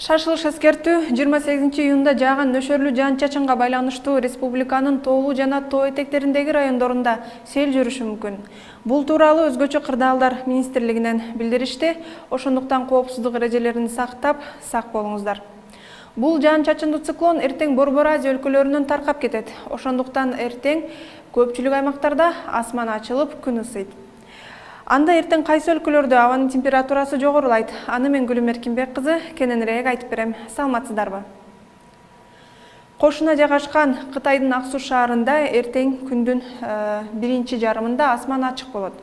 Шашылыш эскертүү 28 июнда жааган нөшөрлүү жаан-чачынга байланыштуу республиканын тоолуу жана тоо этектериндеги райондорунда сел жүрүшү мүмкүн. Бул тууралуу өзгөчө кырдаалдар министрлигинен билдиришти. Ошондуктан коопсуздук эрежелерин сактап, сак болуңуздар. Бул жаан-чачындуу циклон эртең Борбор Азия өлкөлөрүнөн таркап кетет. Ошондуктан эртең көпчүлүк аймактарда асман ачылып, күн ысыйт. Анда эртең кайсы өлкөлөрдө абанын температурасы жогорулайт? Аны мен Гүлүм Эркинбек кызы кененирээк айтып берем. Саламатсыздарбы? Кошуна жайгашкан Кытайдын Аксу шаарында эртең күндүн биринчи жарымында асман ачык болот.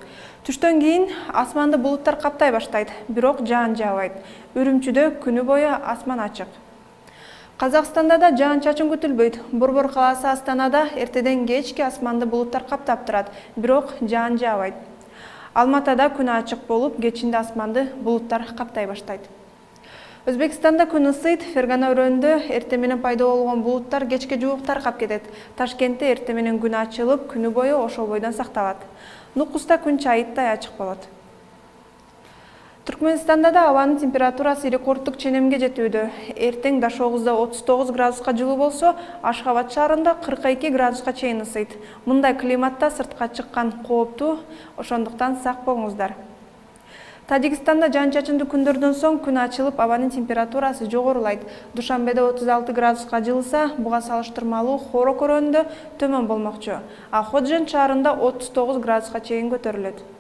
Түштөн кийин асманды булуттар каптай баштайт, бирок жаан жаабайт. Үрүмчүдө күнү бою асман ачык. Казакстанда да жаан-чачын күтүлбөйт. Борбор калаасы Астанада эртеден кечке асманды булуттар каптап турат, бирок жаан жаабайт. Алматада күн ачык болуп, кечинде асманды булуттар каптай баштайт. Өзбекстанда күн ысыйт, Фергана өрөөнүндө эртең менен пайда болгон булуттар кечке жуук таркап кетет. Ташкентте эртең менен күн ачылып, күнү бою ошол бойдон сакталат. Нукуста күн чайыттай ачык болот. Түркмөнстанда да абанын температурасы рекордтук ченемге жетүүдө. Эртең Дашогузда 39 градуска жылуу болсо, Ашхабад шаарында 42 градуска чейин ысыйт. Мындай климатта сыртка чыккан кооптуу, ошондуктан сак болуңуздар. Тажикстанда жаан-чачындуу күндөрдөн соң күн ачылып, абанын температурасы жогорулайт. Душанбеде 36 градуска жылыса, буга салыштырмалуу Хорок өрөөнүндө төмөн болмокчу. А Ходжент шаарында 39 градуска чейин көтөрүлөт.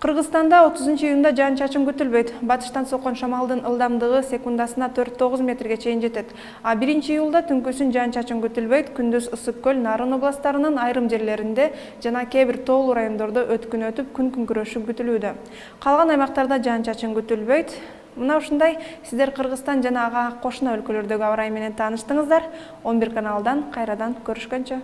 Кыргызстанда 30 июнда жаан-чачын күтүлбөйт. Батыштан соккон шамалдын ылдамдыгы секундасына 4-9 метрге чейин жетет. А 1 июлда түнкүсүн жаан-чачын күтүлбөйт. Күндүз Ысык көл, Нарын областарынын айрым жерлеринде жана кээ бир тоолуу райондордо өткүн өтүп, күн күңкүрөшү күтүлүүдө. Калган аймактарда жаан-чачын күтүлбөйт. Мына ушундай сиздер Кыргызстан жана ага кошуна өлкөлөрдөгү аба ырайы менен тааныштыңыздар. 11 каналдан кайрадан көрүшкөнчө.